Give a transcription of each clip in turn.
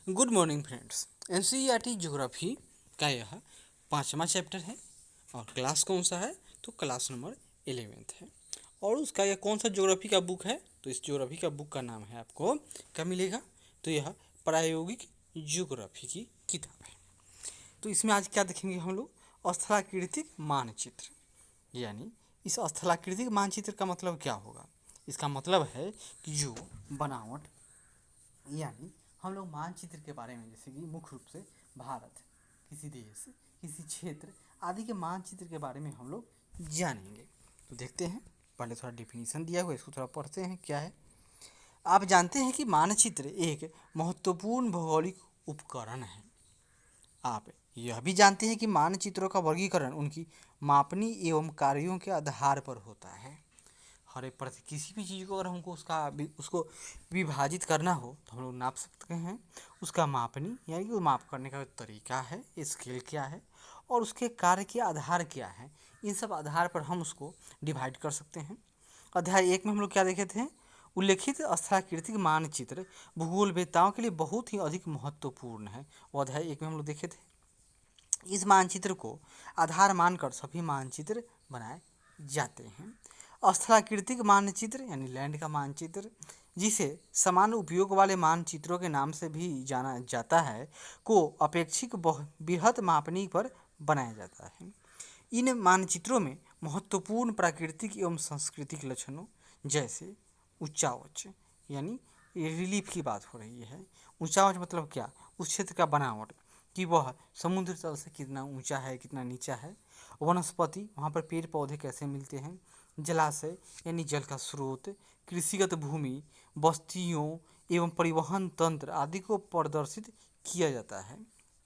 Good morning friends. NCERT geography का यह 5वां चैप्टर है और क्लास कौन सा है तो क्लास नंबर 11th है। और उसका यह कौन सा ज्योग्राफी का बुक है तो इस ज्योग्राफी का बुक का नाम है आपको क्या मिलेगा तो यह प्रायोगिक ज्योग्राफी की किताब है। तो इसमें आज क्या देखेंगे हम लोग स्थलाकृतिक मानचित्र। यानी इस स्थलाकृतिक मानचित्र का मतलब क्या होगा। इसका मतलब है कि जो बनावट यानी हम लोग मानचित्र के बारे में जैसे कि मुख्य रूप से भारत, किसी देश, किसी क्षेत्र आदि के मानचित्र के बारे में हम लोग जानेंगे। तो देखते हैं, पहले थोड़ा डिफिनीशन दिया हुआ है, इसको थोड़ा पढ़ते हैं क्या है। आप जानते हैं कि मानचित्र एक महत्वपूर्ण भौगोलिक उपकरण है। आप यह भी जानते हैं कि मानचित्रों का वर्गीकरण उनकी मापनी एवं कार्यों के आधार पर होता है। हर एक प्रति किसी भी चीज़ को अगर हमको उसको विभाजित करना हो तो हम लोग नाप सकते हैं। उसका मापनी यानी कि वो माप करने का तरीका है, स्केल क्या है और उसके कार्य के आधार क्या है, इन सब आधार पर हम उसको डिवाइड कर सकते हैं। अध्याय 1 में हम लोग क्या देखे थे, उल्लेखित स्थलाकृतिक मानचित्र भूगोलवेत्ताओं के लिए बहुत ही अधिक महत्वपूर्ण है। वो अध्याय 1 में हम लोग देखे थे। इस मानचित्र को आधार मानकर सभी मानचित्र बनाए जाते हैं। स्थलाकृतिक मानचित्र यानी लैंड का मानचित्र, जिसे समान उपयोग वाले मानचित्रों के नाम से भी जाना जाता है, को अपेक्षित बृहत मापनी पर बनाया जाता है। इन मानचित्रों में महत्वपूर्ण प्राकृतिक एवं सांस्कृतिक लक्षणों जैसे ऊंचावच यानी रिलीफ की बात हो रही है। ऊंचावच मतलब क्या, उस क्षेत्र का बनावट कि वह समुद्र तल से कितना ऊंचा है, कितना नीचा है। वनस्पति, वहाँ पर पेड़ पौधे कैसे मिलते हैं। जलाशय यानी जल का स्रोत, कृषिगत भूमि, बस्तियों एवं परिवहन तंत्र आदि को प्रदर्शित किया जाता है।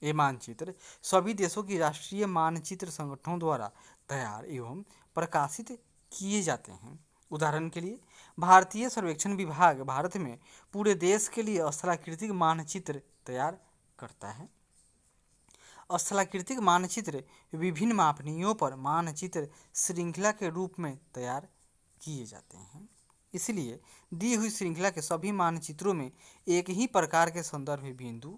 ये मानचित्र सभी देशों की राष्ट्रीय मानचित्र संगठनों द्वारा तैयार एवं प्रकाशित किए जाते हैं। उदाहरण के लिए भारतीय सर्वेक्षण विभाग भारत में पूरे देश के लिए स्थलाकृतिक मानचित्र तैयार करता है। स्थलाकृतिक मानचित्र विभिन्न मापनियों पर मानचित्र श्रृंखला के रूप में तैयार किए जाते हैं। इसलिए दी हुई श्रृंखला के सभी मानचित्रों में एक ही प्रकार के संदर्भ बिंदु,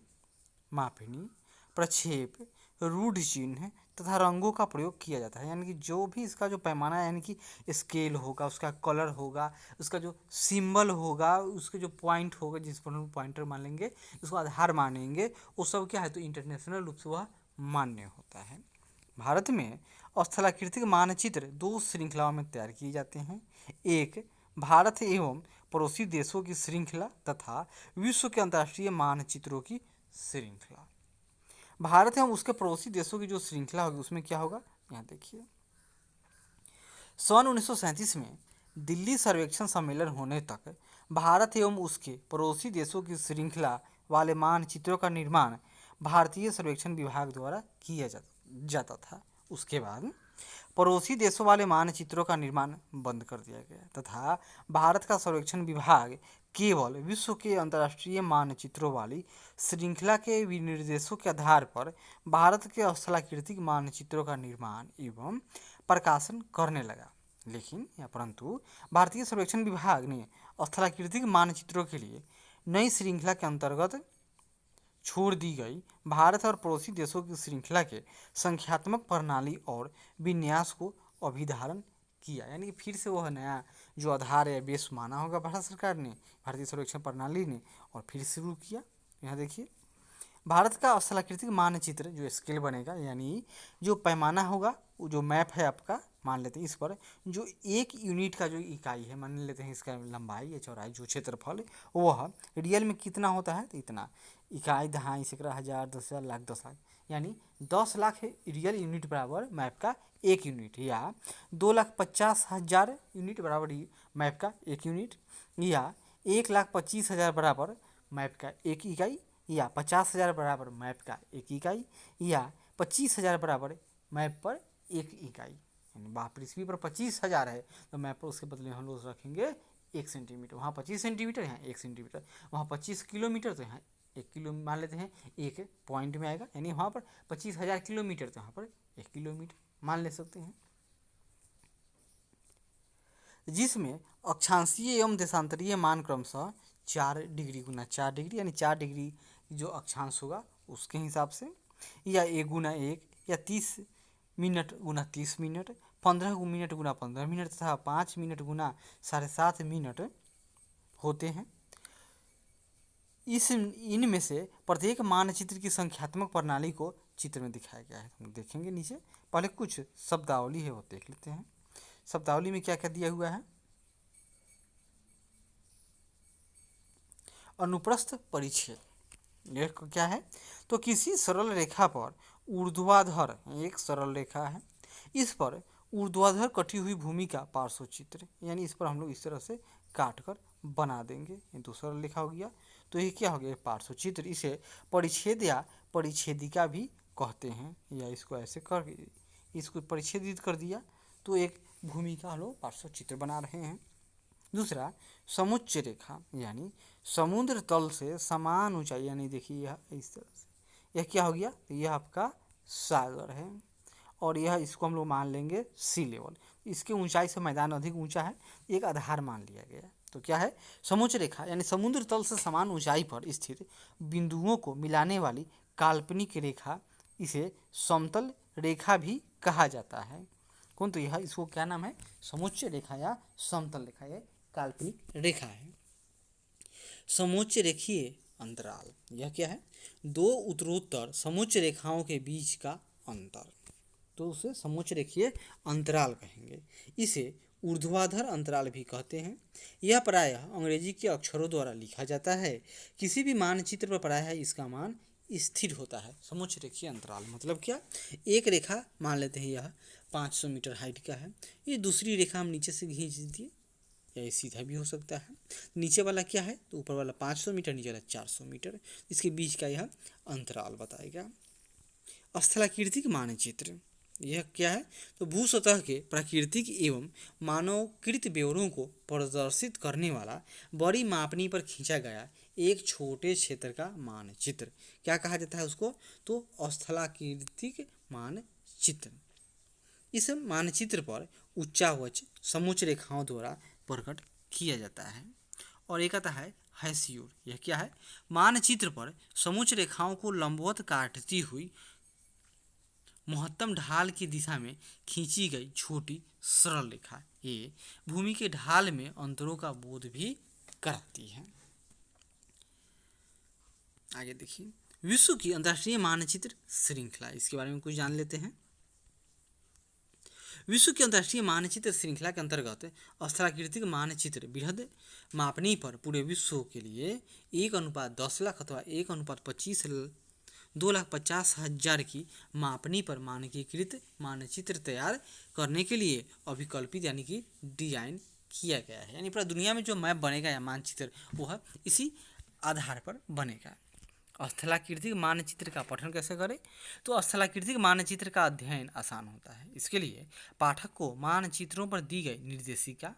मापनी, प्रक्षेप, रूढ़ चिन्ह तथा रंगों का प्रयोग किया जाता है। यानी कि जो भी इसका जो पैमाना है, यानी कि स्केल होगा, उसका कलर होगा, उसका जो सिंबल होगा, उसके जो पॉइंट होगा, जिस पर हम पॉइंटर मान लेंगे, उसको आधार मानेंगे, वो सब क्या है तो इंटरनेशनल रूप से वह मान्य होता है। भारत में स्थलाकृतिक मानचित्र 2 श्रृंखलाओं में तैयार किए जाते हैं। एक भारत एवं पड़ोसी देशों की श्रृंखला तथा विश्व के अंतर्राष्ट्रीय मानचित्रों की श्रृंखला। भारत एवं उसके पड़ोसी देशों की जो श्रृंखला होगी उसमें क्या होगा, यहाँ देखिए। सन 1937 में दिल्ली सर्वेक्षण सम्मेलन होने तक भारत एवं उसके पड़ोसी देशों की श्रृंखला वाले मानचित्रों का निर्माण भारतीय सर्वेक्षण विभाग द्वारा किया जाता था। उसके बाद पड़ोसी देशों वाले मानचित्रों का निर्माण बंद कर दिया गया तथा भारत का सर्वेक्षण विभाग केवल विश्व के अंतर्राष्ट्रीय मानचित्रों वाली श्रृंखला के विनिर्देशों के आधार पर भारत के स्थलाकृतिक मानचित्रों का निर्माण एवं प्रकाशन करने लगा। लेकिन या परंतु भारतीय सर्वेक्षण विभाग ने स्थलाकृतिक मानचित्रों के लिए नई श्रृंखला के अंतर्गत छोड़ दी गई भारत और पड़ोसी देशों की श्रृंखला के संख्यात्मक प्रणाली और विन्यास को अभिधारण किया। यानी कि फिर से वह नया जो आधार है, बेस माना होगा भारत सरकार ने, भारतीय सर्वेक्षण प्रणाली ने, और फिर शुरू किया। यहाँ देखिए, भारत का स्थलाकृतिक मानचित्र जो स्केल बनेगा, यानी जो पैमाना होगा, वो जो मैप है आपका, मान लेते हैं इस पर जो 1 यूनिट का जो इकाई है, मान लेते हैं इसका लंबाई या चौड़ाई, जो क्षेत्रफल वह रियल में कितना होता है तो इतना। इकाई, दहाई, सैकड़ा, हजार, 10,000, लाख, 10 लाख, यानी 10 लाख रियल यूनिट बराबर मैप का 1 यूनिट, या 2,50,000 यूनिट बराबर मैप का 1 यूनिट, या 1,25,000 बराबर मैप का 1 इकाई, या 50,000 बराबर मैप का 1 इकाई, या 25,000 बराबर मैप पर 1 इकाई। यानी पृथ्वी पर 25,000 है तो मैप पर उसके बदले हम लोग रखेंगे 1 सेंटीमीटर। वहाँ 25 सेंटीमीटर, यहाँ 1 सेंटीमीटर। वहाँ 25 किलोमीटर तो यहाँ 1 किलो मान लेते हैं, एक पॉइंट में आएगा। यानी वहाँ पर 25,000 किलोमीटर तो यहाँ पर 1 किलोमीटर मान ले सकते हैं। जिसमें अक्षांशीय एवं देशांतरीय मान क्रमशः 4 डिग्री गुना 4 डिग्री, यानी 4 डिग्री जो अक्षांश होगा उसके हिसाब से, या 1 गुना 1, या 30 मिनट गुना 30 मिनट, 15 मिनट गुना 15 मिनट तथा 5 मिनट गुना 7.5 मिनट होते हैं। इनमें से प्रत्येक मानचित्र की संख्यात्मक प्रणाली को चित्र में दिखाया गया है। हम देखेंगे नीचे। पहले कुछ शब्दावली है वो देख लेते हैं। शब्दावली में क्या क्या दिया हुआ है। अनुप्रस्थ परिच्छेद, यह क्या है, तो किसी सरल रेखा पर ऊर्ध्वाधर, एक सरल रेखा है, इस पर ऊर्ध्वाधर कटी हुई भूमि का पार्श्व चित्र, यानी इस पर हम लोग इस तरह से काट कर बना देंगे। ये दूसरा लिखा हो गया, तो ये क्या हो गया, पार्श्व चित्र। इसे परिच्छेद या परिच्छेदिका भी कहते हैं, या इसको ऐसे कर इसको परिच्छेदित कर दिया तो एक भूमि का हम लोग पार्श्व चित्र बना रहे हैं। दूसरा समुच्च रेखा, यानी समुद्र तल से समान ऊंचाई, यानी देखिए यह इस तरह से, यह क्या हो गया, तो यह आपका सागर है, और यह इसको हम लोग मान लेंगे सी लेवल। इसके ऊंचाई से मैदान अधिक ऊंचा है, एक आधार मान लिया गया। तो क्या है, समुच्च रेखा यानी समुद्र तल से समान ऊंचाई पर स्थित बिंदुओं को मिलाने वाली काल्पनिक रेखा, इसे समतल रेखा भी कहा जाता है। कौन, तो यह इसको क्या नाम है, समुच्च रेखा या समतल रेखा, यह काल्पनिक रेखा है। समोच्च रेखीय अंतराल, यह क्या है, दो उत्तरोत्तर समोच्च रेखाओं के बीच का अंतर, तो उसे समोच्च रेखीय अंतराल कहेंगे। इसे ऊर्ध्वाधर अंतराल भी कहते हैं। यह प्रायः अंग्रेजी के अक्षरों द्वारा लिखा जाता है। किसी भी मानचित्र पर प्रायः इसका मान स्थिर होता है। समोच्च रेखीय अंतराल मतलब क्या, एक रेखा मान लेते हैं यह 500 मीटर हाइट का है, ये दूसरी रेखा हम नीचे से खींच दिए, या ये सीधा भी हो सकता है। नीचे वाला क्या है, तो ऊपर वाला 500 मीटर, नीचे वाला 400 मीटर, इसके बीच का यह अंतराल बताएगा। स्थलाकृतिक मानचित्र, यह क्या है, तो भूसतह के प्राकृतिक एवं मानवकृत ब्यौरों को प्रदर्शित करने वाला बड़ी मापनी पर खींचा गया एक छोटे क्षेत्र का मानचित्र, क्या कहा जाता है उसको, तो स्थलाकृतिक मानचित्र। इस मानचित्र पर उच्चावच समोच्च रेखाओं द्वारा प्रकट किया जाता है। और एक आता है हैस्यूर, यह क्या है, मानचित्र पर समोच्च रेखाओं को लंबवत काटती हुई महत्तम ढाल की दिशा में खींची गई छोटी सरल रेखा, ये भूमि के ढाल में अंतरों का बोध भी कराती है। आगे देखिए, विश्व की अंतर्राष्ट्रीय मानचित्र श्रृंखला, इसके बारे में कुछ जान लेते हैं। विश्व की अंतर्राष्ट्रीय मानचित्र श्रृंखला के अंतर्गत स्थलाकृतिक मानचित्र बृहद मापनी पर पूरे विश्व के लिए 1:10 लाख अथवा 1:25 2,50,000 की मापनी पर मानकीकृत मानचित्र तैयार करने के लिए अभिकल्पित यानी कि डिजाइन किया गया है। यानी पूरा दुनिया में जो मैप बनेगा या मानचित्र वह इसी आधार पर बनेगा। स्थलाकृतिक मानचित्र का पठन कैसे करें, तो स्थलाकृतिक मानचित्र का अध्ययन आसान होता है। इसके लिए पाठक को मानचित्रों पर दी गई निर्देशिका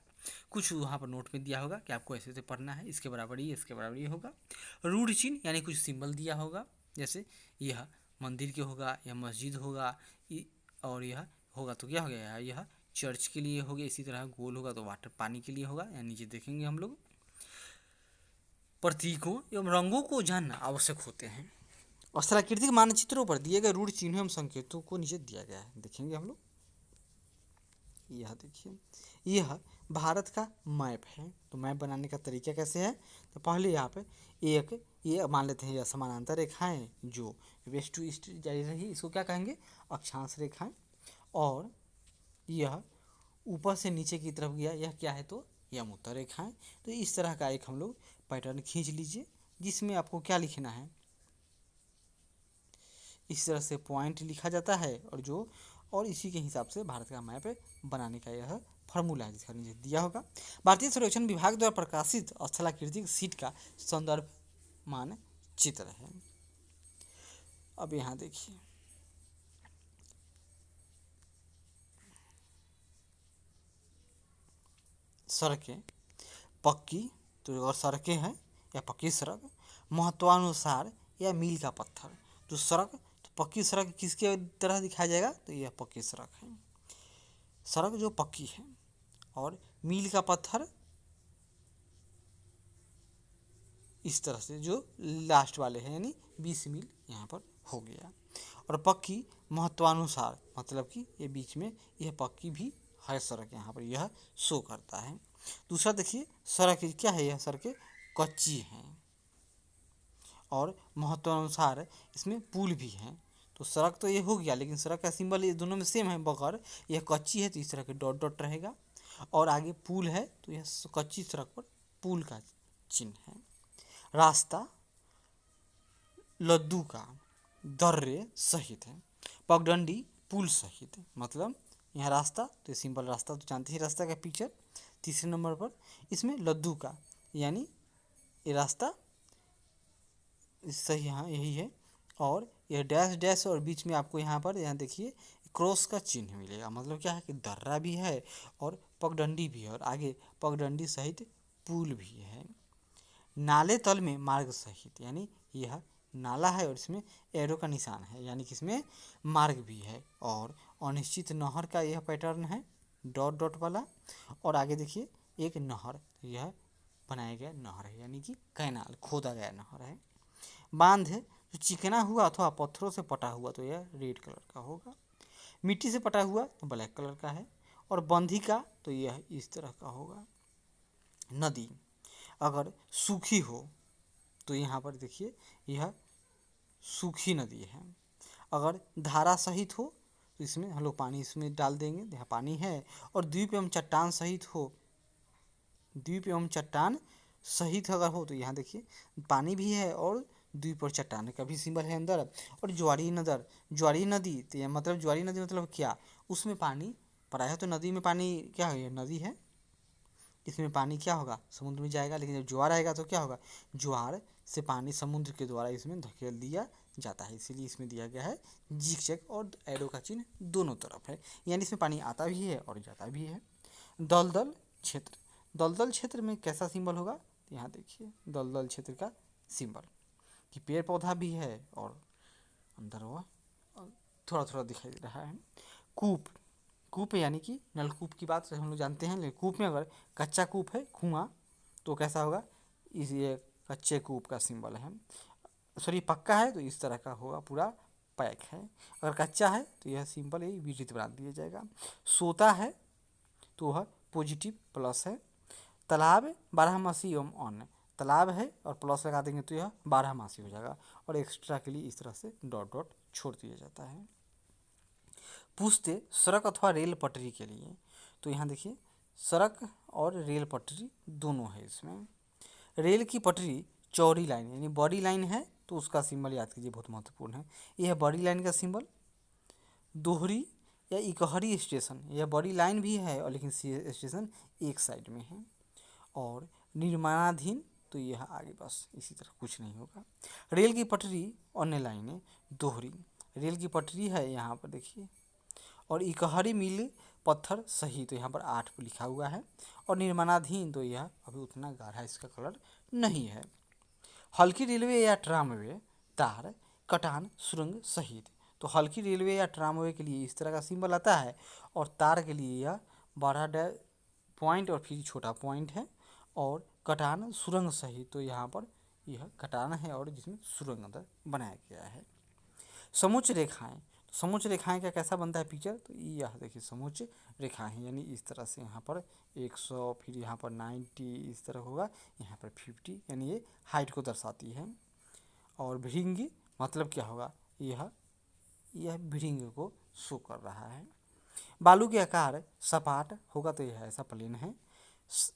कुछ वहाँ पर नोट में दिया होगा कि आपको ऐसे ऐसे पढ़ना है, इसके बराबर ये, इसके बराबर ये होगा। रूढ़ चिन्ह यानी कुछ सिंबल दिया होगा, जैसे यह मंदिर के होगा, यह मस्जिद होगा, और यह होगा तो क्या हो गया, यह चर्च के लिए हो गया। इसी तरह गोल होगा तो वाटर पानी के लिए होगा, या नीचे देखेंगे हम लोग। प्रतीकों एवं रंगों को जानना आवश्यक होते हैं। स्थलाकृतिक मानचित्रों पर दिए गए रूढ़ चिन्हों एवं संकेतों को नीचे दिया गया है, देखेंगे हम लोग। यह देखिए, यह भारत का मैप है। तो मैप बनाने का तरीका कैसे है, तो पहले यहाँ पे एक ये मान लेते हैं, यह समानांतर रेखाएं जो वेस्ट टू ईस्ट जारी रही, इसको क्या कहेंगे, अक्षांश रेखाएं। और यह ऊपर से नीचे की तरफ गया, यह क्या है, तो यमोत्तर रेखाएं। तो इस तरह का एक हम लोग पैटर्न खींच लीजिए, जिसमें आपको क्या लिखना है, इस तरह से पॉइंट लिखा जाता है, और इसी के हिसाब से भारत का मैप बनाने का यह फार्मूला है, जिसका नीचे दिया होगा। भारतीय सर्वेक्षण विभाग द्वारा प्रकाशित स्थलाकृतिक सीट का संदर्भ मानचित्र है। अब यहाँ देखिए, सड़कें पक्की, तो अगर सड़कें हैं या पक्की सड़क, महत्वानुसार या मील का पत्थर। तो सड़क, तो पक्की सड़क किसके तरह दिखाया जाएगा, तो यह पक्की सड़क है, सड़क जो पक्की है। और मील का पत्थर इस तरह से जो लास्ट वाले हैं, यानी 20 मील यहाँ पर हो गया। और पक्की महत्वानुसार, मतलब कि ये बीच में यह पक्की भी है सड़क, यहाँ पर यह शो करता है। दूसरा देखिए, सड़क क्या है, यह सड़कें कच्ची हैं और महत्वानुसार इसमें पुल भी हैं। तो सड़क तो ये हो गया, लेकिन सड़क का सिंबल ये दोनों में सेम है, मगर यह कच्ची है तो इस तरह के डॉट डॉट रहेगा, और आगे पुल है तो यह कच्ची सड़क पर पुल का चिन्ह है। रास्ता लद्दू का दर्रे सहित है, पगडंडी पुल सहित है। मतलब यहाँ रास्ता तो सिंपल रास्ता तो जानते ही, रास्ता का पिक्चर। तीसरे नंबर पर इसमें लद्दू का, यानी ये रास्ता सही, हाँ यही है। और यह डैश डैश और बीच में आपको यहाँ पर, यहाँ देखिए क्रॉस का चिन्ह मिलेगा। मतलब क्या है कि दर्रा भी है और पगडंडी भी है, और आगे पगडंडी सहित पुल भी है। नाले तल में मार्ग सहित, यानी यह नाला है और इसमें एरो का निशान है, यानी कि इसमें मार्ग भी है। और अनिश्चित नहर का यह पैटर्न है, डॉट डॉट वाला। और आगे देखिए एक नहर, यह बनाया गया नहर है, यानी कि कैनाल, खोदा गया नहर है। बांध है जो चिकना हुआ अथवा पत्थरों से पटा हुआ तो यह रेड कलर का होगा। मिट्टी से पटा हुआ तो ब्लैक कलर का है। और बंधी का तो यह इस तरह का होगा। नदी अगर सूखी हो तो यहाँ पर देखिए यह सूखी नदी है। अगर धारा सहित हो तो इसमें हम लोग पानी इसमें डाल देंगे, यहाँ पानी है। और द्वीप एवं चट्टान सहित हो, द्वीप एवं चट्टान सहित अगर हो तो यहाँ देखिए पानी भी है और द्वीप और चट्टान का भी सिंबल है अंदर। और ज्वारी नदी तो यह मतलब ज्वारी नदी मतलब क्या, उसमें पानी पड़ा है। तो नदी में पानी क्या है, नदी है, इसमें पानी क्या होगा, समुद्र में जाएगा। लेकिन जब ज्वार आएगा तो क्या होगा, ज्वार से पानी समुद्र के द्वारा इसमें धकेल दिया जाता है, इसीलिए इसमें दिया गया है जिग चेक और एरो का चिन्ह दोनों तरफ है, यानी इसमें पानी आता भी है और जाता भी है। दलदल क्षेत्र, दलदल क्षेत्र में कैसा सिंबल होगा, यहाँ देखिए दलदल क्षेत्र का सिंबल कि पेड़ पौधा भी है और अंदर हुआ थोड़ा थोड़ा दिखाई दे रहा है। कूप, कूप यानी कि नलकूप की बात हम लोग जानते हैं, लेकिन कूप में अगर कच्चा कूप है कुआं तो कैसा होगा, इस ये कच्चे कूप का सिंबल है। सॉरी पक्का है तो इस तरह का होगा, पूरा पैक है। अगर कच्चा है तो यह सिंपल ही विजिट बना दिया जाएगा। सोता है तो वह पॉजिटिव प्लस है। तालाब बारहमासी एवं अन्य, तालाब है और प्लस लगा देंगे तो यह बारहमासी हो जाएगा, और एक्स्ट्रा के लिए इस तरह से डॉट डॉट छोड़ दिया जाता है। पूछते सड़क अथवा रेल पटरी के लिए, तो यहाँ देखिए सड़क और रेल पटरी दोनों है इसमें। रेल की पटरी चौड़ी लाइन यानी बड़ी लाइन है तो उसका सिंबल याद कीजिए, बहुत महत्वपूर्ण है। यह बड़ी लाइन का सिंबल। दोहरी या इकहरी स्टेशन, यह बड़ी लाइन भी है और लेकिन स्टेशन एक साइड में है। और निर्माणाधीन तो यह आगे बस इसी तरह कुछ नहीं होगा। रेल की पटरी अन्य लाइनें दोहरी, रेल की पटरी है यहाँ पर देखिए। और इकहरी मिल पत्थर सही तो यहाँ पर 8 पर लिखा हुआ है। और निर्माणाधीन तो यह अभी उतना गाढ़ा इसका कलर नहीं है। हल्की रेलवे या ट्रामवे तार कटान सुरंग सहित, तो हल्की रेलवे या ट्रामवे के लिए इस तरह का सिंबल आता है, और तार के लिए यह बड़ा पॉइंट और फिर छोटा पॉइंट है। और कटान सुरंग सहित तो यहाँ पर यह कटान है और जिसमें सुरंग अंदर बनाया गया है। समुच्च रेखाएं, तो समुच्च रेखाएं का कैसा बनता है पिक्चर, तो यह देखिए समुच्च रेखाएं यानी इस तरह से यहाँ पर 100 फिर यहाँ पर 90 इस तरह होगा, यहाँ पर 50 यानी ये हाइट को दर्शाती है। और भृंगी मतलब क्या होगा, यह भृंग को शो कर रहा है। बालू के आकार सपाट होगा तो यह ऐसा प्लेन है।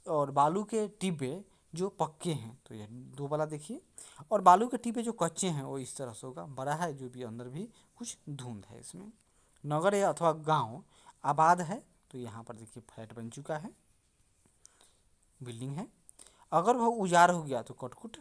और बालू के टिब्बे जो पक्के हैं तो यह 2 वाला देखिए। और बालू के टिब्बे जो कच्चे हैं वो इस तरह से होगा, बड़ा है जो भी अंदर भी कुछ धुंध है इसमें। नगर या अथवा गांव आबाद है तो यहाँ पर देखिए फ्लैट बन चुका है, बिल्डिंग है। अगर वह उजाड़ हो गया तो कटकुट।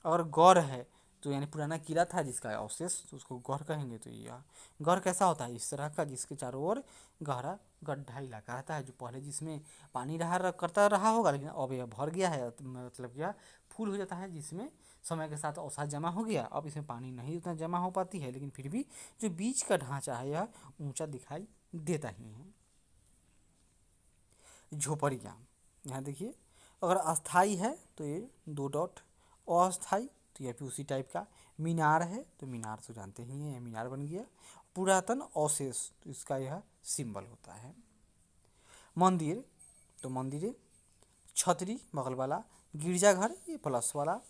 अगर गौर है तो यानी पुराना किला था जिसका अवशेष तो उसको गौर कहेंगे। तो यह गौर कैसा होता है, इस तरह का जिसके चारों ओर गहरा गड्ढा इलाका रहता है, जो पहले जिसमें पानी करता रहा होगा लेकिन अब यह भर गया है, मतलब यह फुल हो जाता है, जिसमें समय के साथ अवसाद जमा हो गया। अब इसमें पानी नहीं उतना जमा हो पाती है, लेकिन फिर भी जो बीच का ढांचा है यह ऊंचा दिखाई देता ही है। झोपड़ियाँ, यहाँ देखिए अगर अस्थाई है तो ये 2 डॉट, अस्थाई तो यह भी उसी टाइप का। मीनार है तो मीनार तो जानते ही हैं, मीनार बन गया। पुरातन अवशेष तो इसका यह सिंबल होता है। मंदिर तो मंदिर है। छतरी बगल वाला। गिरजाघर ये प्लस वाला।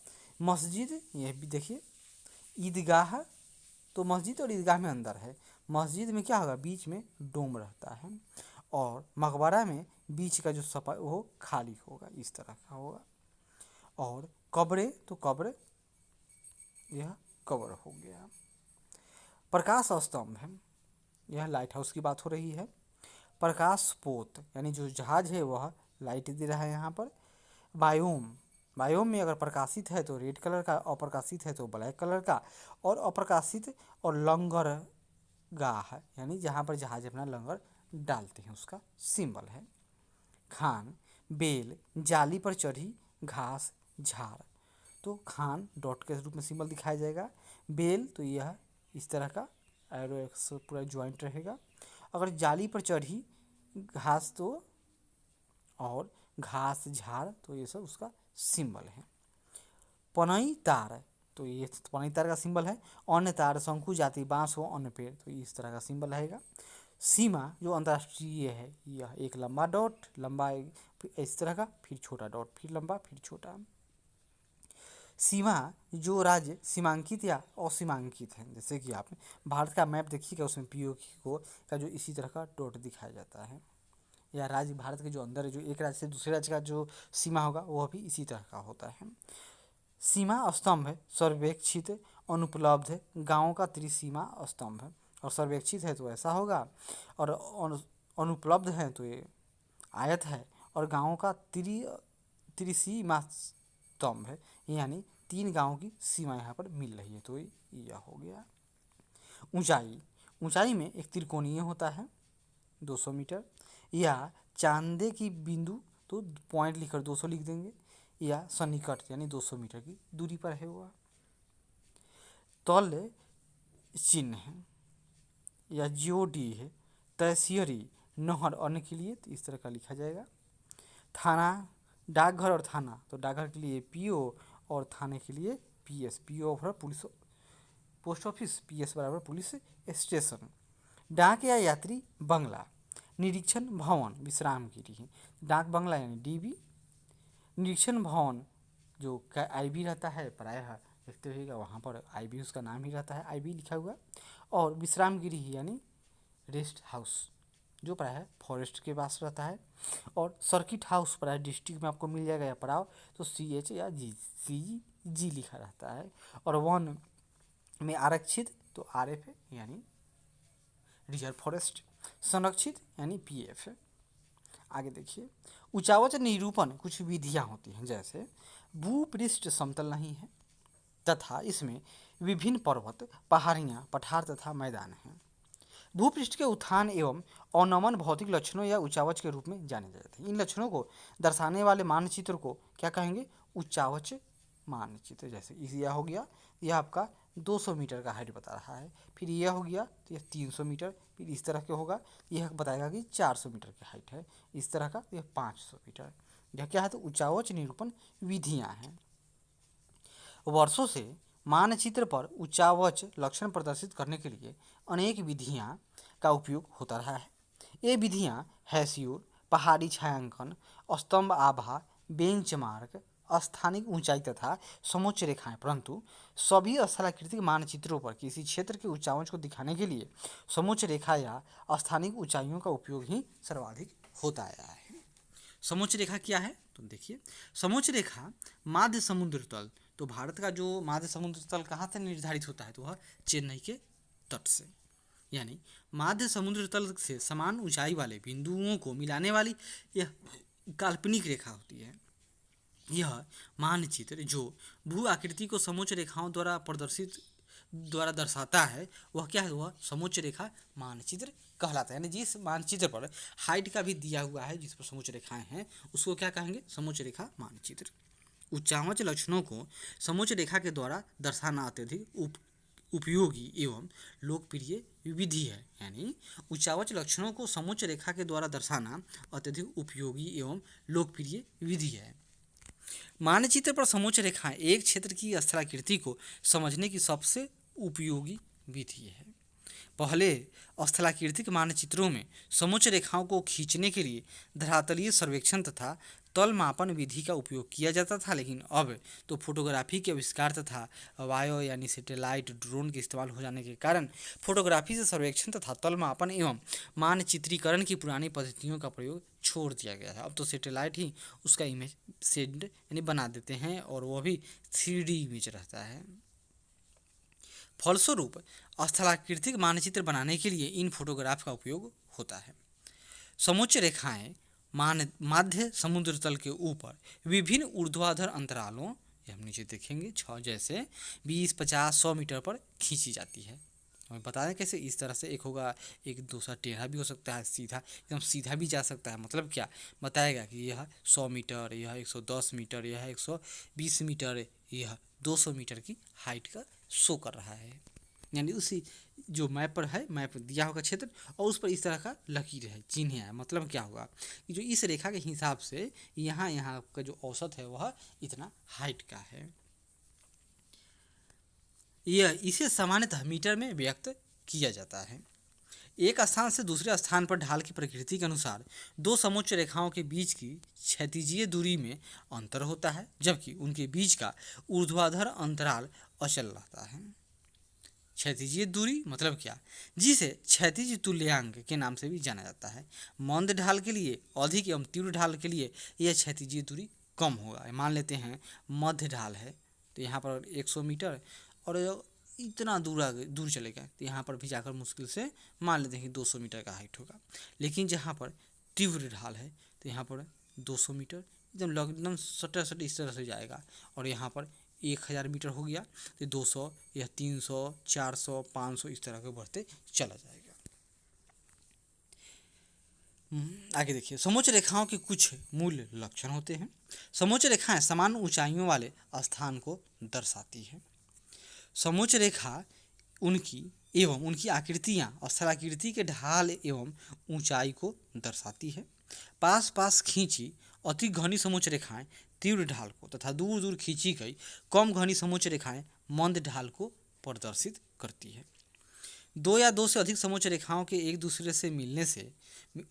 मस्जिद ये भी देखिए। ईदगाह तो मस्जिद और ईदगाह में अंदर है। मस्जिद में क्या होगा, बीच में डोम रहता है, और मकबरा में बीच का जो सफा वो खाली होगा, इस तरह का होगा। और कब्रें तो कब्र, यह कब्र हो गया। प्रकाश स्तंभ है, यह लाइट हाउस की बात हो रही है। प्रकाश पोत यानी जो जहाज है वह लाइट दे रहा है यहाँ पर। बायोम, बायोम में अगर प्रकाशित है तो रेड कलर का, अप्रकाशित है तो ब्लैक कलर का। और अप्रकाशित और लंगर गाह यानी जहाँ पर जहाज अपना लंगर डालते हैं उसका सिंबल है। खान, बेल, जाली पर चढ़ी घास झाड़, तो खान डॉट के रूप में सिंबल दिखाया जाएगा। बेल तो यह इस तरह का एरो एक्स पूरा ज्वाइंट रहेगा। अगर जाली पर चढ़ी घास तो, और घास झाड़ तो ये सब उसका सिंबल है। पनई तार तो ये पनई तार का सिंबल है। अन्य तार शंकु जाति बांस हो अन्य पेड़ तो इस तरह का सिंबल रहेगा। सीमा जो अंतर्राष्ट्रीय है, यह एक लंबा डॉट, लंबा इस तरह का, फिर छोटा डॉट, फिर लंबा, फिर छोटा। सीमा जो राज्य सीमांकित या असीमांकित है, जैसे कि आपने भारत का मैप देखिएगा, उसमें पीओके को का जो इसी तरह का डॉट दिखाया जाता है। या राज्य भारत के जो अंदर है, जो एक राज्य से दूसरे राज्य का जो सीमा होगा वह भी इसी तरह का होता है। सीमा स्तंभ है, सर्वेक्षित अनुपलब्ध है, गाँव का त्रिसीमा स्तंभ है। और सर्वेक्षित है तो ऐसा होगा, और अनुपलब्ध है तो ये आयत है, और गाँव का त्रिसीमा स्तंभ है, यानी 3 गाँव की सीमा यहाँ पर मिल रही है, तो यह हो गया। ऊंचाई, ऊंचाई में एक त्रिकोणीय होता है 200 मीटर, या चांदे की बिंदु तो पॉइंट लिखकर 200 लिख देंगे, या सन्निकट यानी 200 मीटर की दूरी पर है हुआ। तल चिन्ह है, या जियोडी है। तहसीरी नहर अन्य के लिए तो इस तरह का लिखा जाएगा। थाना, डाकघर और थाना तो डाकघर के लिए पीओ और थाने के लिए पीएस। पीओ बराबर पुलिस पोस्ट ऑफिस, पीएस बराबर पुलिस स्टेशन। डाक या यात्री बंगला। निरीक्षण भवन विश्राम गृह। डाक बंगला यानी डीबी। निरीक्षण भवन जो आईबी रहता है, प्रायः देखते होइएगा वहाँ पर आईबी उसका नाम ही रहता है, आईबी लिखा हुआ। और विश्राम गृह यानी रेस्ट हाउस जो प्रायः फॉरेस्ट के पास रहता है। और सर्किट हाउस प्रायः डिस्ट्रिक्ट में आपको मिल जाएगा, या पड़ाव तो CH या जी लिखा रहता है। और वन में आरक्षित तो RF है यानी रिजर्व फॉरेस्ट। संरक्षित यानी PF है। आगे देखिए, उचावच निरूपण कुछ विधियाँ होती हैं, जैसे भूपृष्ठ समतल नहीं है तथा इसमें विभिन्न पर्वत, पहाड़ियाँ, पठार तथा मैदान हैं। भूपृष्ठ के उत्थान एवं अवनमन भौतिक लक्षणों या उचावच के रूप में जाने जाते हैं। इन लक्षणों को दर्शाने वाले मानचित्र को क्या कहेंगे, उचावच मानचित्र। जैसे यह हो गया, यह आपका 200 मीटर का हाइट बता रहा है, फिर यह हो गया तो यह 300 मीटर, फिर इस तरह के होगा, यह बताएगा कि 400 मीटर की हाइट है, इस तरह का यह 500 मीटर। यह क्या है, तो उचावच निरूपण विधियाँ हैं। वर्षों से मानचित्र पर उचावच लक्षण प्रदर्शित करने के लिए अनेक विधियाँ का उपयोग होता रहा है। ये विधियाँ हैस्यूर, पहाड़ी छायांकन, स्तंभ आभा, बेंचमार्क, स्थानिक ऊंचाई तथा समोच्च रेखाएं, परंतु सभी स्थलाकृतिक मानचित्रों पर किसी क्षेत्र के उचावच को दिखाने के लिए समोच्च रेखा या स्थानिक ऊंचाइयों का उपयोग ही सर्वाधिक होता आया है। समोच्च रेखा क्या है, तो देखिए, समोच्च रेखा माध्य समुद्र तल, तो भारत का जो माध्य समुद्र तल कहाँ से निर्धारित होता है, तो वह चेन्नई के तट से, यानी माध्य समुद्र तल से समान ऊंचाई वाले बिंदुओं को मिलाने वाली यह काल्पनिक रेखा होती है। यह मानचित्र जो भू आकृति को समोच्च रेखाओं द्वारा दर्शाता है, वह क्या है, वह समोच्च रेखा मानचित्र कहलाता है। यानी जिस मानचित्र पर हाइट का भी दिया हुआ है, जिस पर समोच्च रेखाएं हैं, उसको क्या कहेंगे, समोच्च रेखा मानचित्र। उचावच लक्षणों को समोच्च रेखा के द्वारा दर्शाना अत्यधिक उपयोगी एवं लोकप्रिय विधि है। यानी उचावच लक्षणों को समोच्च रेखा के द्वारा दर्शाना अत्यधिक उपयोगी एवं लोकप्रिय विधि है। मानचित्र पर समोच्च रेखाएं एक क्षेत्र की स्थलाकृति को समझने की सबसे उपयोगी विधि है। पहले स्थलाकृतिक मानचित्रों में समोच्च रेखाओं को खींचने के लिए धरातलीय सर्वेक्षण तथा तल मापन विधि का उपयोग किया जाता था, लेकिन अब तो फोटोग्राफी के आविष्कार तथा वायो यानी सैटेलाइट ड्रोन के इस्तेमाल हो जाने के कारण फोटोग्राफी से सर्वेक्षण तथा तल मापन एवं मानचित्रीकरण की पुरानी पद्धतियों का प्रयोग छोड़ दिया गया है। अब तो सैटेलाइट ही उसका इमेज सेंड यानी बना देते हैं और वह भी 3D इमेज रहता है। फलस्वरूप स्थलाकृतिक मानचित्र बनाने के लिए इन फोटोग्राफ का उपयोग होता है। समोच्च रेखाएं माध्य समुद्र तल के ऊपर विभिन्न ऊर्ध्वाधर अंतरालों, ये हम नीचे देखेंगे 6 जैसे 20, 50, 100 मीटर पर खींची जाती है। हमें बता दें कैसे, इस तरह से एक होगा, एक दूसरा टेढ़ा भी हो सकता है, सीधा एकदम सीधा भी जा सकता है। मतलब क्या बताएगा कि यह 100 मीटर, यह 110 मीटर, यह 120 मीटर, यह 200 मीटर की हाइट का शो कर रहा है। यानी उसी जो मैप पर है, मैप दिया होगा क्षेत्र और उस पर इस तरह का लकीर है, चिन्ह है। मतलब क्या होगा कि जो इस रेखा के हिसाब से यहाँ का जो औसत है वह इतना हाइट का है। यह इसे सामान्यतः मीटर में व्यक्त किया जाता है। एक स्थान से दूसरे स्थान पर ढाल की प्रकृति के अनुसार दो समोच्च रेखाओं के बीच की क्षैतिजीय दूरी में अंतर होता है, जबकि उनके बीच का ऊर्ध्वाधर अंतराल अचल रहता है। क्षैतिजीय दूरी मतलब क्या, जिसे क्षैतिज तुल्यांक के नाम से भी जाना जाता है। मंद ढाल के लिए अधिक एवं तीव्र ढाल के लिए यह क्षैतिजीय दूरी कम होगा। मान लेते हैं मध्य ढाल है तो यहाँ पर 100 मीटर और इतना दूर चलेगा तो यहाँ पर भी जाकर मुश्किल से मान लेते हैं कि 200 मीटर का हाइट होगा। लेकिन जहाँ पर तीव्र ढाल है तो यहाँ पर 200 मीटर एकदम सटे सटे इस तरह से जाएगा और यहाँ पर 1000 मीटर हो गया तो 200 या 300, 400, 500 इस तरह के बढ़ते चला जाएगा। आगे देखिए, समोच्च रेखाओं के कुछ मूल लक्षण होते हैं। समोच्च रेखाएं समान ऊंचाइयों वाले स्थान को दर्शाती है। समोच्च रेखा उनकी आकृतियाँ स्थलाकृति के ढाल एवं ऊंचाई को दर्शाती है। पास पास खींची अति घनी समोच्च रेखाएं तीव्र ढाल को तथा दूर दूर खींची गई कम घनी समोच्च रेखाएं मंद ढाल को प्रदर्शित करती है। दो या दो से अधिक समोच्च रेखाओं के एक दूसरे से मिलने से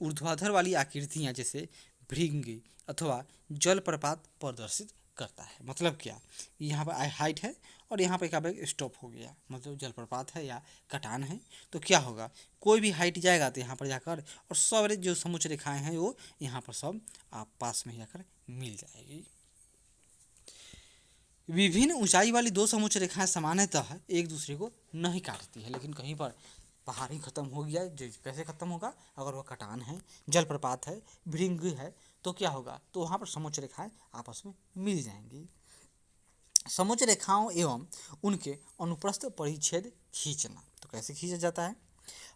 ऊर्ध्वाधर वाली आकृतियाँ जैसे भृंगी अथवा जलप्रपात प्रदर्शित करता है। मतलब क्या, यहाँ पर हाइट है और यहाँ पर एक स्टॉप हो गया, मतलब जलप्रपात है या कटान है, तो क्या होगा, कोई भी हाइट जाएगा तो यहाँ पर जाकर और सारे जो समोच्च रेखाएं हैं वो यहाँ पर सब आप पास में जाकर मिल जाएगी। विभिन्न ऊंचाई वाली दो समोच्च रेखाएं सामान्यतः एक दूसरे को नहीं काटती है, लेकिन कहीं पर पहाड़ी खत्म हो गया, जो कैसे खत्म होगा, अगर वह कटान है, जलप्रपात है, भृंग है, तो क्या होगा, तो वहाँ पर समोच्च रेखाएं आपस में मिल जाएंगी। समोच्च रेखाओं एवं उनके अनुप्रस्थ परिच्छेद खींचना, तो कैसे खींचा जाता है।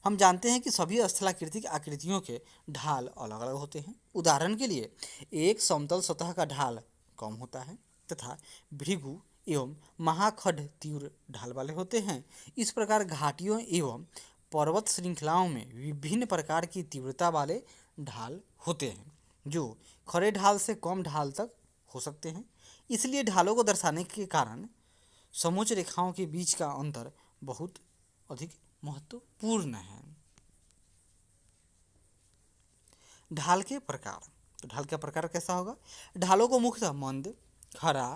हम जानते हैं कि सभी स्थलाकृतिक आकृतियों के ढाल अलग अलग होते हैं। उदाहरण के लिए एक समतल सतह का ढाल कम होता है तथा भृगु एवं महाखंड तीव्र ढाल वाले होते हैं। इस प्रकार घाटियों एवं पर्वत श्रृंखलाओं में विभिन्न प्रकार की तीव्रता वाले ढाल होते हैं, जो खड़े ढाल से कम ढाल तक हो सकते हैं। इसलिए ढालों को दर्शाने के कारण समोच्च रेखाओं के बीच का अंतर बहुत अधिक महत्वपूर्ण है। ढाल के प्रकार, तो ढाल का प्रकार कैसा होगा, ढालों को मुख्यतः मंद, खड़ा,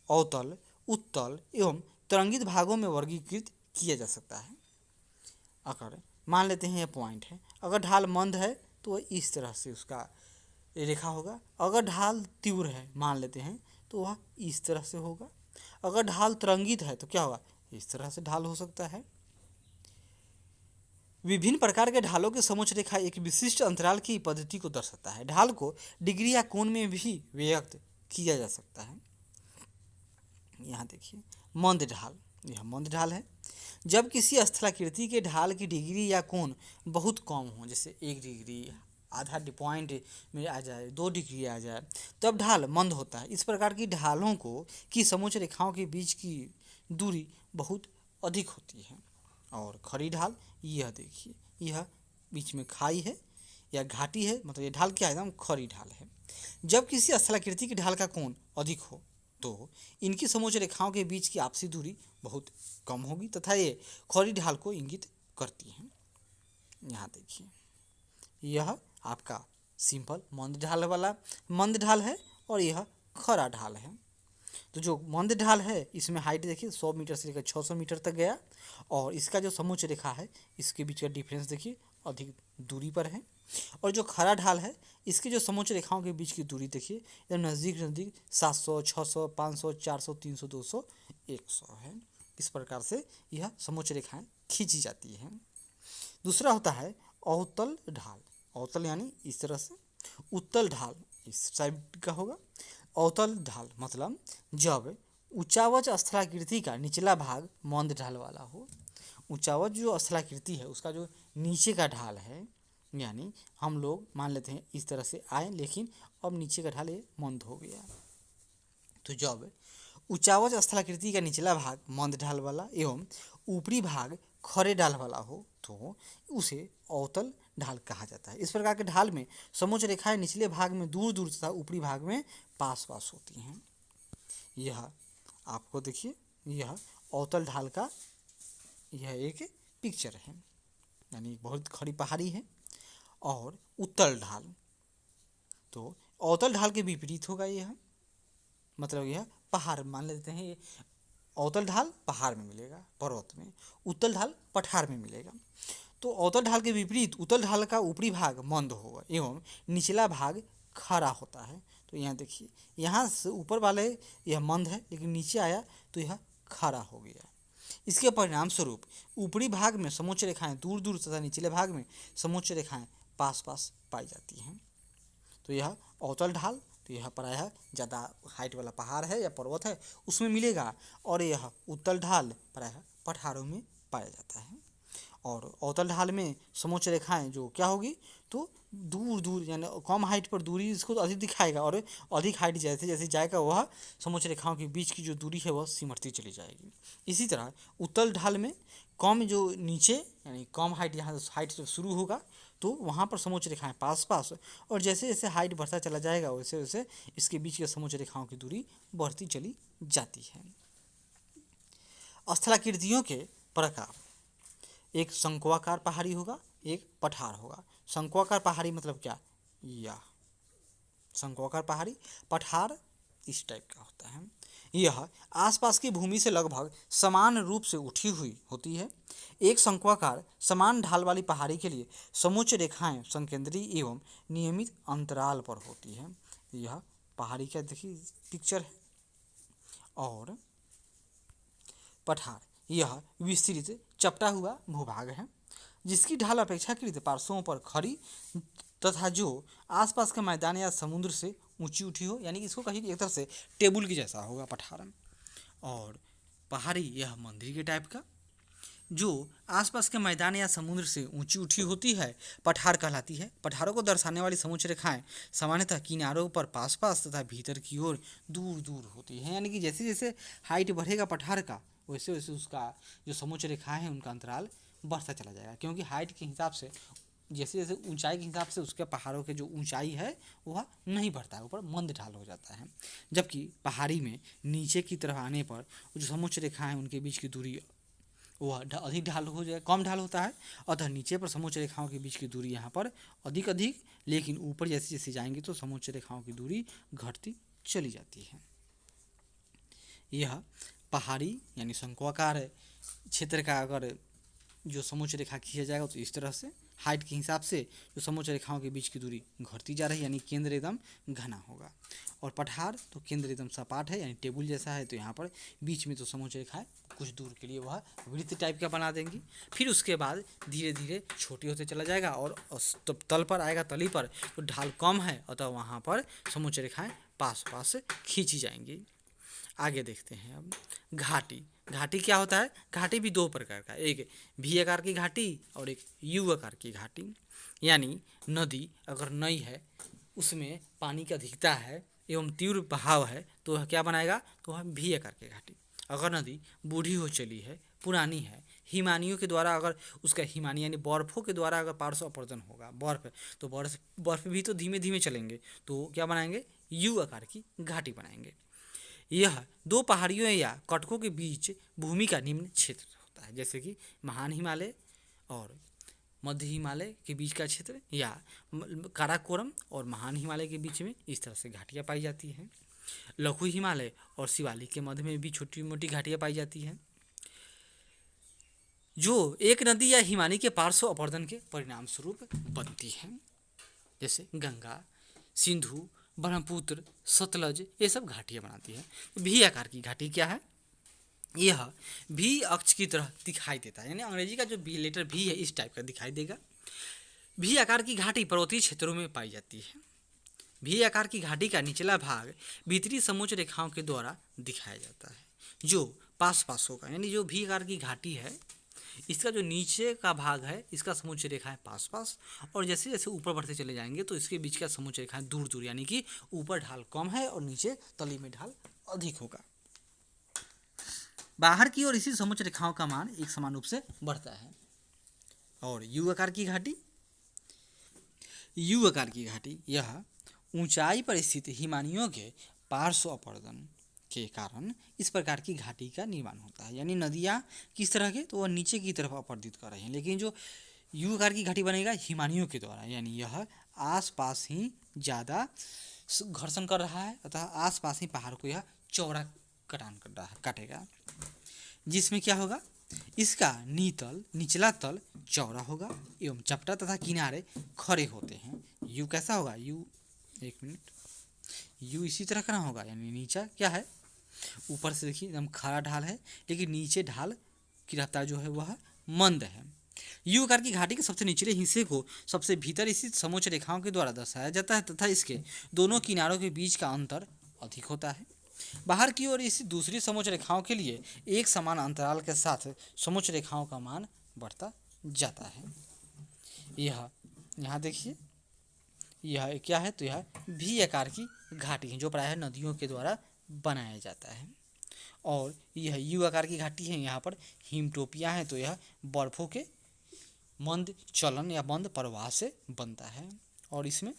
अवतल, उत्तल एवं तरंगित भागों में वर्गीकृत किया जा सकता है। अगर मान लेते हैं ये पॉइंट है, अगर ढाल मंद है तो वह इस तरह से उसका रेखा होगा। अगर ढाल तीव्र है मान लेते हैं तो वह इस तरह से होगा। अगर ढाल तरंगित है तो क्या होगा, इस तरह से ढाल हो सकता है। विभिन्न प्रकार के ढालों के समोच्च रेखा एक विशिष्ट अंतराल की पद्धति को दर्शाता है। ढाल को डिग्री या कोण में भी व्यक्त किया जा सकता है। यहाँ देखिए मंद ढाल, यह मंद ढाल है। जब किसी स्थलाकृति के ढाल की डिग्री या कोण बहुत कम हो, जैसे 1 डिग्री, आधा पॉइंट में आ जाए, 2 डिग्री आ जाए, तब ढाल मंद होता है। इस प्रकार की ढालों की समोच्च रेखाओं के बीच की दूरी बहुत अधिक होती है। और खड़ी ढाल, यह देखिए, यह बीच में खाई है, या घाटी है, मतलब ये ढाल क्या है, एकदम खड़ी ढाल है। जब किसी स्थलाकृति की ढाल का कोण अधिक हो तो इनकी समोच्च रेखाओं के बीच की आपसी दूरी बहुत कम होगी तथा ये खड़ी ढाल को इंगित करती है। यहाँ देखिए, यह आपका सिंपल मंद ढाल है और यह खड़ा ढाल है। तो जो मंद ढाल है इसमें हाइट देखिए 100 मीटर से लेकर 600 मीटर तक गया, और इसका जो समोच्च रेखा है इसके बीच का डिफरेंस देखिए अधिक दूरी पर है। और जो खड़ा ढाल है इसकी जो समोच्च रेखाओं के बीच की दूरी देखिए एकदम नज़दीक 700, 600, 500, 400, 300, 200, 100 है। इस प्रकार से यह समोच्च रेखाएं खींची जाती हैं। दूसरा होता है अवतल ढाल। अवतल यानी इस तरह से, उत्तल ढाल इस साइड का होगा। अवतल ढाल मतलब जब ऊंचावच स्थलाकृति का निचला भाग मंद ढाल वाला हो। ऊंचावच जो स्थलाकृति है उसका जो नीचे का ढाल है, यानी हम लोग मान लेते हैं इस तरह से आए, लेकिन अब नीचे का ढाल ये मंद हो गया। तो जब ऊंचावच स्थलाकृति का निचला भाग मंद ढाल वाला एवं ऊपरी भाग खड़े ढाल वाला हो तो उसे अवतल ढाल कहा जाता है। इस प्रकार के ढाल में समोच्च रेखाएं निचले भाग में दूर दूर तथा ऊपरी भाग में पास पास होती हैं। यह आपको देखिए, यह अवतल ढाल का यह एक पिक्चर है, यानी बहुत खड़ी पहाड़ी है। और उत्तल ढाल, तो अवतल ढाल के विपरीत होगा यह, मतलब यह पहाड़ मान लेते हैं। ये अवतल ढाल पहाड़ में मिलेगा, पर्वत में। उत्तल ढाल पठार में मिलेगा। तो अवतल ढाल के विपरीत उत्तल ढाल का ऊपरी भाग मंद होगा एवं निचला भाग खड़ा होता है। तो यहाँ देखिए, यहाँ से ऊपर वाले यह मंद है लेकिन नीचे आया तो यह खड़ा हो गया। इसके परिणाम स्वरूप ऊपरी भाग में समोच्च रेखाएं दूर दूर तथा निचले भाग में समोच्च रेखाएं पास पास पाई जाती हैं। तो यह अवतल ढाल, तो यह प्रायः ज़्यादा हाइट वाला पहाड़ है या पर्वत है उसमें मिलेगा, और यह उत्तल ढाल प्रायः पठारों में पाया जाता है। और अवतल ढाल में समोच्च रेखाएं जो क्या होगी, तो दूर दूर यानी कम हाइट पर दूरी इसको तो अधिक दिखाएगा, और अधिक हाइट जैसे जैसे जाएगा वह समोच्च रेखाओं के बीच की जो दूरी है वह सिमटती चली जाएगी। इसी तरह उत्तल ढाल में कम जो नीचे यानी कम हाइट, यहाँ हाइट जब शुरू होगा तो वहाँ पर समोच्च रेखाएं पास पास, और जैसे जैसे हाइट बढ़ता चला जाएगा वैसे वैसे इसके बीच के समोच्च रेखाओं की दूरी बढ़ती चली जाती है। स्थलाकृतियों के प्रकार, एक शंक्वाकार पहाड़ी होगा, एक पठार होगा। शंक्वाकार पहाड़ी मतलब क्या, यह शंक्वाकार पहाड़ी। पठार इस टाइप का होता है। यह आसपास की भूमि से लगभग समान रूप से उठी हुई होती है। एक शंक्वाकार समान ढाल वाली पहाड़ी के लिए समोच्च रेखाएं संकेंद्री एवं नियमित अंतराल पर होती है। यह पहाड़ी का देखिए पिक्चर है। और पठार यह विस्तृत चपटा हुआ भूभाग है जिसकी ढाल अपेक्षाकृत पार्श्वों पर खड़ी तथा जो आसपास के मैदान या समुद्र से ऊंची उठी हो, यानी इसको कहीं एक तरह से टेबल की जैसा होगा पठार। और पहाड़ी यह मंदिर के टाइप का जो आसपास के मैदान या समुद्र से ऊंची उठी होती है पठार कहलाती है। पठारों को दर्शाने वाली समोच्च रेखाएं सामान्यतः किनारों पर पास पास तथा भीतर की ओर दूर दूर होती हैं, यानी कि जैसे जैसे हाइट बढ़ेगा पठार का वैसे वैसे उसका जो समोच्च रेखाएं हैं उनका अंतराल बढ़ता चला जाएगा, क्योंकि हाइट के हिसाब से जैसे जैसे ऊंचाई के हिसाब से उसके पहाड़ों के जो ऊंचाई है वह नहीं बढ़ता है, ऊपर मंद ढाल हो जाता है। जबकि पहाड़ी में नीचे की तरफ आने पर जो समोच्च रेखाएं उनके बीच की दूरी वह अधिक ढाल हो जाए, कम ढाल होता है, अतः नीचे पर समोच्च रेखाओं के बीच की दूरी यहाँ पर अधिक अधिक, लेकिन ऊपर जैसे जैसे जाएंगे तो समोच्च रेखाओं की दूरी घटती चली जाती है। यह पहाड़ी यानी शंक्वाकार क्षेत्र का अगर जो समोच्च रेखा खींचा जाएगा तो इस तरह से हाइट के हिसाब से जो समोच्च रेखाओं के बीच की दूरी घटती जा रही है, यानी केंद्र एकदम घना होगा। और पठार तो केंद्र एकदम सपाट है यानी टेबल जैसा है, तो यहाँ पर बीच में तो समोच्च रेखाएं कुछ दूर के लिए वह वृत्त टाइप का बना देंगी। फिर उसके बाद धीरे धीरे छोटी होते चला जाएगा और तल पर आएगा, तली पर तो ढाल कम है अतः वहाँ पर समोच्च रेखाएं पास पास खींची जाएंगी। आगे देखते हैं अब घाटी। घाटी क्या होता है, घाटी भी दो प्रकार का, एक भी आकार की घाटी और एक यू आकार की घाटी। यानी नदी अगर नई है उसमें पानी की अधिकता है एवं तीव्र बहाव है तो वह क्या बनाएगा, तो वह भी आकार की घाटी। अगर नदी बूढ़ी हो चली है, पुरानी है, हिमानियों के द्वारा अगर उसका हिमानी यानी बर्फों के द्वारा अगर पार्श्व अपरदन होगा बर्फ, तो बर्फ भी तो धीमे धीमे चलेंगे, तो क्या बनाएंगे, यू आकार की घाटी बनाएंगे। यह दो पहाड़ियों या कटकों के बीच भूमि का निम्न क्षेत्र होता है, जैसे कि महान हिमालय और मध्य हिमालय के बीच का क्षेत्र, या काराकोरम और महान हिमालय के बीच में इस तरह से घाटियाँ पाई जाती हैं। लघु हिमालय और शिवालिक के मध्य में भी छोटी मोटी घाटियाँ पाई जाती हैं, जो एक नदी या हिमानी के पार्श्व अपरदन के परिणाम स्वरूप बनती हैं, जैसे गंगा, सिंधु, ब्रह्मपुत्र, सतलज, ये सब घाटियाँ बनाती है। भी आकार की घाटी क्या है, यह भी अक्ष की तरह दिखाई देता है, यानी अंग्रेजी का जो भी लेटर भी है इस टाइप का दिखाई देगा। भी आकार की घाटी पर्वतीय क्षेत्रों में पाई जाती है। भी आकार की घाटी का निचला भाग भीतरी समोच्च रेखाओं के द्वारा दिखाया जाता है, जो पास पास होगा, यानी जो भी आकार की घाटी है इसका जो नीचे का भाग है इसका समोच्च रेखा है पास पास, और जैसे जैसे ऊपर बढ़ते चले जाएंगे तो इसके बीच का समोच्च रेखा दूर दूर, यानी कि ऊपर ढाल कम है और नीचे तली में ढाल अधिक होगा। बाहर की ओर इसी समोच्च रेखाओं का मान एक समान रूप से बढ़ता है। और यू आकार की घाटी, यू आकार की घाटी यह ऊंचाई पर स्थित हिमानियों के पार्श्व अपरदन के कारण इस प्रकार की घाटी का निर्माण होता है, यानी नदियाँ किस तरह के, तो वह नीचे की तरफ अपरदित कर रही हैं, लेकिन जो यू आकार की घाटी बनेगा हिमानियों के द्वारा, यानी यह आसपास ही ज़्यादा घर्षण कर रहा है, अतः आसपास ही पहाड़ को यह चौड़ा कटान कर रहा है, काटेगा, जिसमें क्या होगा, इसका निचला तल चौड़ा होगा एवं चपटा तथा किनारे खड़े होते हैं। यू कैसा होगा, यू एक मिनट, यू इसी तरह का ना होगा, यानी नीचा क्या है, ऊपर से देखिए एकदम खड़ा ढाल है, लेकिन नीचे ढाल की रफ्तार जो है वह मंद है। यू आकार की घाटी के सबसे निचले हिस्से को सबसे भीतर स्थित समोच्च रेखाओं के द्वारा दर्शाया जाता है तथा इसके दोनों किनारों के बीच का अंतर अधिक होता है। बाहर की ओर स्थित दूसरी समोच्च रेखाओं के लिए एक समान अंतराल के साथ समोच्च रेखाओं का मान बढ़ता जाता है। यह यहाँ देखिए, यह क्या है, तो यह भी आकार की घाटी है जो प्रायः नदियों के द्वारा बनाया जाता है। और यह यू आकार की घाटी है, यहाँ पर हिमटोपियाँ हैं, तो यह बर्फों के मंद चलन या मंद प्रवाह से बनता है। और इसमें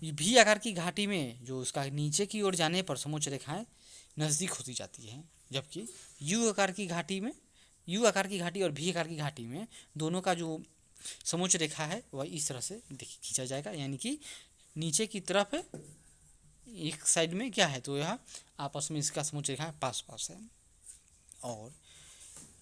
भी आकार की घाटी में जो उसका नीचे की ओर जाने पर समोच्च रेखाएं नज़दीक होती जाती हैं, जबकि यू आकार की घाटी में, यू आकार की घाटी और भी आकार की घाटी में दोनों का जो समोच्च रेखा है वह इस तरह से खींचा जाएगा, यानी कि नीचे की तरफ एक साइड में क्या है, तो यह आपस में इसका समोच्च रेखा पास पास है। और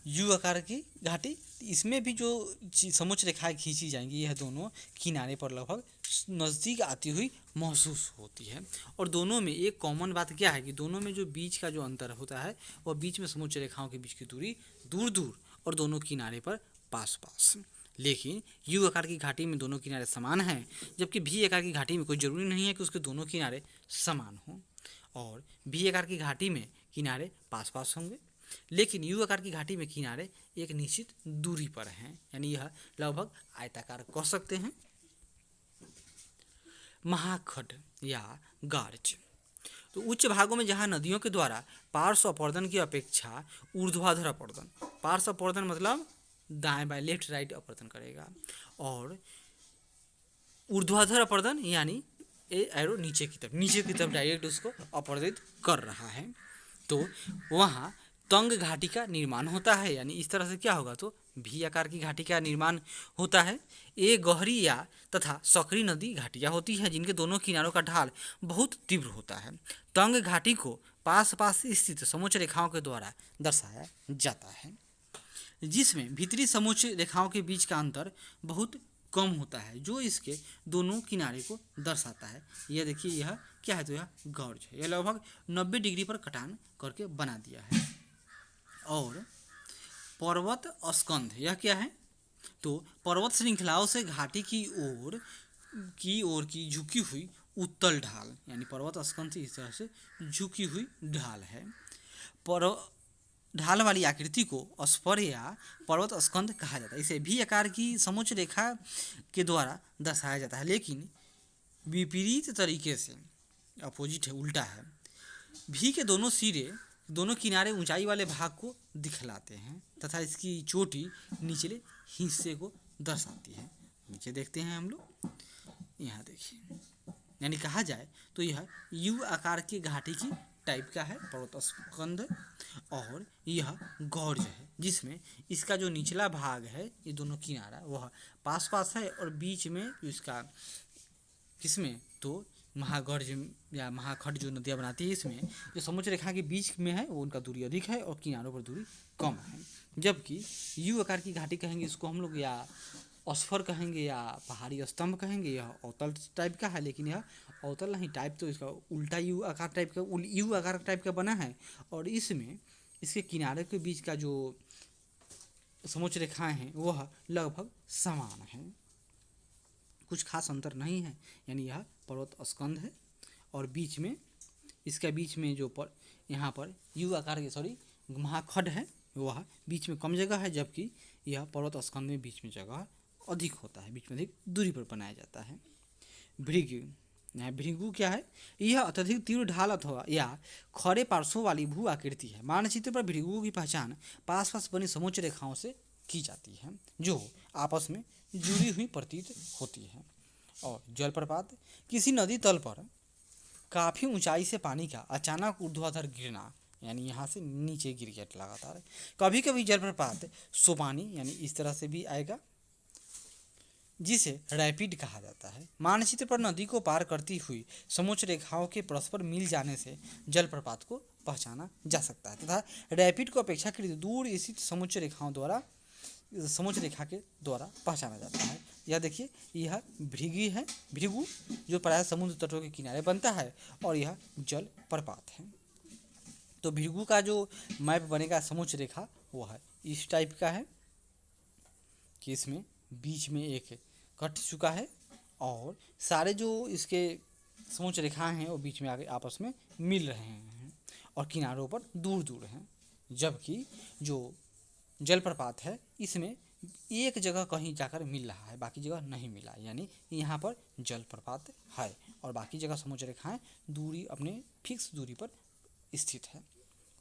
यू आकार की घाटी, इसमें भी जो समोच्च रेखाएं खींची जाएंगी यह दोनों किनारे पर लगभग नज़दीक आती हुई महसूस होती है। और दोनों में एक कॉमन बात क्या है कि दोनों में जो बीच का जो अंतर होता है वह बीच में समोच्च रेखाओं के बीच की दूरी दूर दूर और दोनों किनारे पर पास पास। लेकिन यू आकार की घाटी में दोनों किनारे समान हैं, जबकि भी आकार की घाटी में कोई ज़रूरी नहीं है कि उसके दोनों किनारे समान हों। और भी आकार की घाटी में किनारे पास पास होंगे, लेकिन यू आकार की घाटी में किनारे एक निश्चित दूरी पर हैं, यानी यह लगभग आयताकार कह सकते हैं। महाखंड या गार्ज, तो उच्च भागों में जहाँ नदियों के द्वारा पार्श्व अपरदन की अपेक्षा ऊर्ध्वाधर अपरदन, पार्श्व अपरदन मतलब दाएं बाएं लेफ्ट राइट अपरदन करेगा, और ऊर्ध्वाधर अपरदन यानी एरो नीचे की तरफ डायरेक्ट उसको अपरदित कर रहा है, तो वहाँ तंग घाटी का निर्माण होता है, यानी इस तरह से क्या होगा, तो भी आकार की घाटी का निर्माण होता है। ये गहरी या तथा सकरी नदी घाटियाँ होती हैं जिनके दोनों किनारों का ढाल बहुत तीव्र होता है। तंग घाटी को पास पास स्थित समोच्च रेखाओं के द्वारा दर्शाया जाता है, जिसमें भीतरी समोच्च रेखाओं के बीच का अंतर बहुत कम होता है, जो इसके दोनों किनारे को दर्शाता है। यह देखिए, यह क्या है, तो यह गॉर्ज है, यह लगभग 90 डिग्री पर कटान करके बना दिया है। और पर्वत स्कंध, यह क्या है, तो पर्वत श्रृंखलाओं से घाटी की ओर की झुकी हुई उत्तल ढाल, यानी पर्वत स्कंध इस तरह से झुकी हुई ढाल है। ढाल वाली आकृति को स्पर या पर्वत स्कंध कहा जाता है। इसे भी आकार की समोच्च रेखा के द्वारा दर्शाया जाता है, लेकिन विपरीत तरीके से, अपोजिट है, उल्टा है। भी के दोनों सिरे दोनों किनारे ऊंचाई वाले भाग को दिखलाते हैं तथा इसकी चोटी निचले हिस्से को दर्शाती है। नीचे देखते हैं हम लोग, यहाँ देखिए, यानी कहा जाए तो यह यू आकार की घाटी की टाइप का है पर्वत स्कंद, और यह गौर्ज है जिसमें इसका जो निचला भाग है, ये दोनों किनारा वह पास पास है, और बीच में इसका किसमें तो महागौर्ज या महाखंड जो नदियाँ बनाती है, इसमें जो समुद्र रेखा के बीच में है वो उनका दूरी अधिक है और किनारों पर दूरी कम है। जबकि यू आकार की घाटी कहेंगे इसको हम लोग, या अस्फर कहेंगे या पहाड़ी स्तंभ कहेंगे, यह अवतल टाइप का है, लेकिन यह अवतल नहीं, टाइप तो इसका उल्टा यू आकार टाइप का, यू आकार टाइप का बना है, और इसमें इसके किनारे के बीच का जो समुद्र रेखाएं हैं वह लगभग समान है, कुछ खास अंतर नहीं है। यानी यह पर्वत स्कंद है, और बीच में इसके बीच में जो यहाँ पर यू आकार के महाखंड है वह बीच में कम जगह है, जबकि यह पर्वत स्कंद में बीच में जगह अधिक होता है, बीच में अधिक दूरी पर बनाया जाता है। भृगु, यहाँ भृगु क्या है, यह अत्यधिक तीव्र ढाल अथवा या खड़े पार्श्वों वाली भू आकृति है। मानचित्र पर भृगुओं की पहचान पास पास बनी समुच्च रेखाओं से की जाती है जो आपस में जुड़ी हुई प्रतीत होती है। और जलप्रपात, किसी नदी तल पर काफ़ी ऊंचाई से पानी का अचानक ऊर्ध्वाधर गिरना, यानी यहाँ से नीचे गिर गया लगातार। कभी कभी जलप्रपात सोपानी यानी इस तरह से भी आएगा, जिसे रैपिड कहा जाता है। मानचित्र पर नदी को पार करती हुई समुच्च रेखाओं के परस्पर मिल जाने से जलप्रपात को पहचाना जा सकता है तथा रैपिड को अपेक्षाकृत दूर स्थित समुच्च रेखाओं द्वारा समुच्च रेखा के द्वारा पहचाना जाता है। यह देखिए, यह भृगु है, भृगु जो प्रायः समुद्र तटों के किनारे बनता है, और यह जलप्रपात है। तो भृगु का जो मैप बनेगा समुच्च रेखा वो है इस टाइप का है कि इसमें बीच में एक कट चुका है, और सारे जो इसके समुच्च रेखाएं हैं वो बीच में आगे आपस में मिल रहे हैं और किनारों पर दूर दूर हैं। जबकि जो जलप्रपात है इसमें एक जगह कहीं जाकर मिल रहा है, बाकी जगह नहीं मिला, यानी यहाँ पर जलप्रपात है और बाकी जगह समुच्च रेखाएं दूरी अपने फिक्स दूरी पर स्थित है।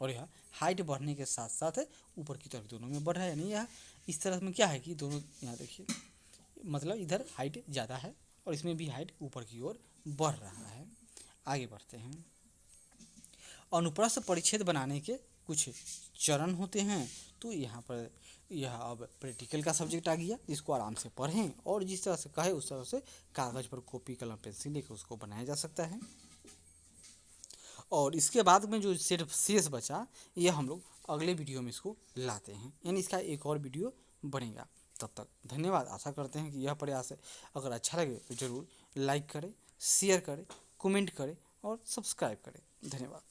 और यह हाइट बढ़ने के साथ साथ ऊपर की तरफ दोनों में बढ़ रहा है, यानी यह इस तरह में क्या है कि दोनों, यहाँ देखिए, मतलब इधर हाइट ज़्यादा है और इसमें भी हाइट ऊपर की ओर बढ़ रहा है। आगे बढ़ते हैं। अनुप्रस्थ परिच्छेद बनाने के कुछ चरण होते हैं, तो यहाँ पर यह अब प्रैक्टिकल का सब्जेक्ट आ गया, इसको आराम से पढ़ें और जिस तरह से कहे उस तरह से कागज़ पर कॉपी कलम पेंसिल लेकर उसको बनाया जा सकता है। और इसके बाद में जो सिर्फ शेष बचा, यह हम लोग अगले वीडियो में इसको लाते हैं, यानी इसका एक और वीडियो बनेगा। तब तक धन्यवाद। आशा करते हैं कि यह प्रयास है, अगर अच्छा लगे तो ज़रूर लाइक करें, शेयर करें, कमेंट करें और सब्सक्राइब करें। धन्यवाद।